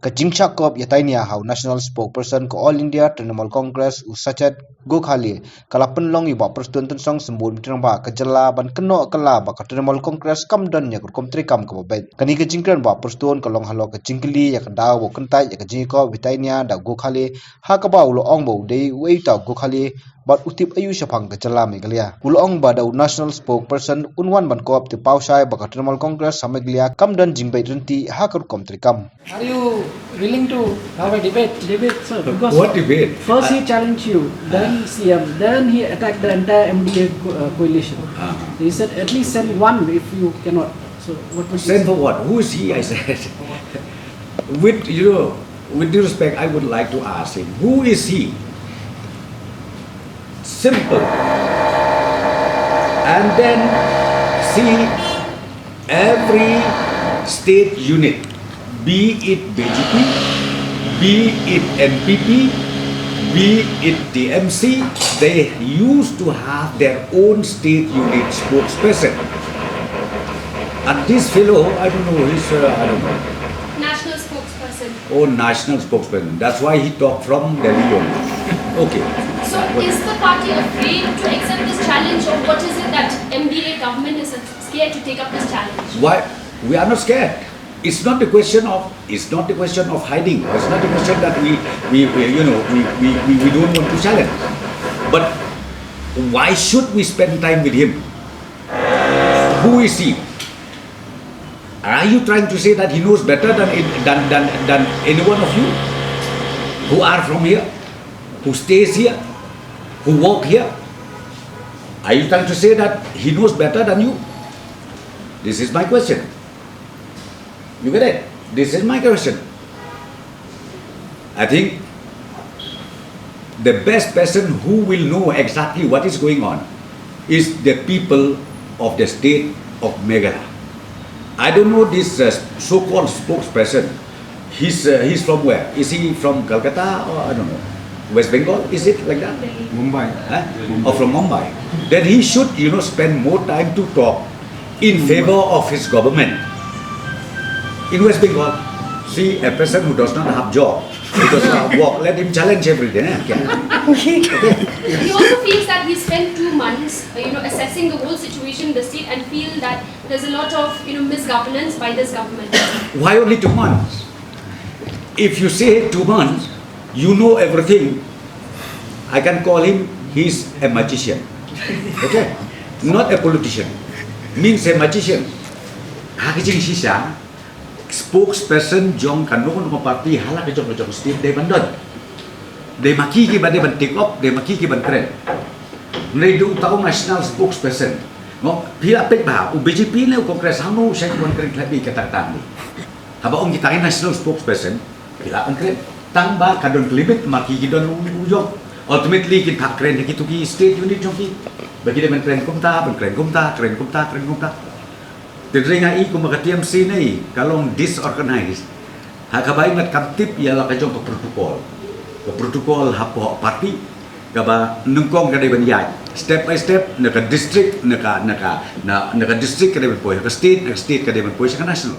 Kajingcha kop yatainia how national spokesperson ko All India Trinamool Congress usachat Gokhali kalapen long Bah Prestone Tynsong sembun mitrang ba kejala ban kynnoh kala ba Trinamool Congress kamdan ya rukom treikam ko beit kani kajingkran Bah Prestone kalong halo kajingkli ya kadaw bo kentai ya kajingko vitainia da Gokhali ha ka ba ulo ong bo dei wei ta Gokhali bat utip ayu syapang kejala Meghalaya ulo ong ba da national spokesperson unwan ban kop ti pausai ba Trinamool Congress sa Meghalaya kamdan jingbeit renti ha ka rukom treikam. Are you willing to have a debate? Debate, sir. Because what debate? First he challenged you, then CM, then he attacked the entire MDA coalition. He said at least send one if you cannot. So what would you Send say? for what? Who is he? I said. With due respect, I would like to ask him, who is he? Simple. And then see every state unit, be it BJP, be it NPP, be it TMC, they used to have their own state unit spokesperson. And this fellow, I don't know, he's, I don't know. National spokesperson. Oh, national spokesperson. That's why he talked from Delhi only. Okay. So is the party afraid to accept this challenge, or what is it that MDA government is scared to take up this challenge? Why? We are not scared. It's not the question of hiding. It's not the question that we don't want to challenge. But why should we spend time with him? Who is he? Are you trying to say that he knows better than any one of you who are from here, who stays here, who work here? Are you trying to say that he knows better than you? This is my question. You get it? This is my question. I think the best person who will know exactly what is going on is the people of the state of Meghalaya. I don't know this so-called spokesperson. He's from where? Is he from Calcutta or I don't know? West Bengal? Is it like that? Mumbai. Or from Mumbai? Then he should, spend more time to talk in favor of his government. In West Bengal, see a person who does not have job, who does not work, let him challenge every day. He also feels that he spent 2 months, assessing the whole situation in the state and feel that there's a lot of, misgovernance by this government. Why only 2 months? If you say 2 months, you know everything. I can call him, he's a magician. Okay? Not a politician. Means a magician. Hakijing sisa, spokesperson jong kanong party hala ke jong state de bandon. De maki ki ban take up, de maki ki ban kren. Nei du tao national spokesperson. Ngo pila pek ba u BJP ne Congress hanu saya kuan kren klabi kata-kata ni. Haba ong kita national spokesperson pila an kren. Tang ba kadon klibit maki ki don ujok. Ultimately kin thak kren ki tu ki state unit jong ki. Bagi de ban kren kumta, ban kren kumta. Teringai ko mga TMC na kalong disorganized. Hakabay ngat kaptip yala kajong ke protokol hapo party kaba nungkong kada ban step by step naka district naka district kada ban poy, naka state kada ban poy sa national.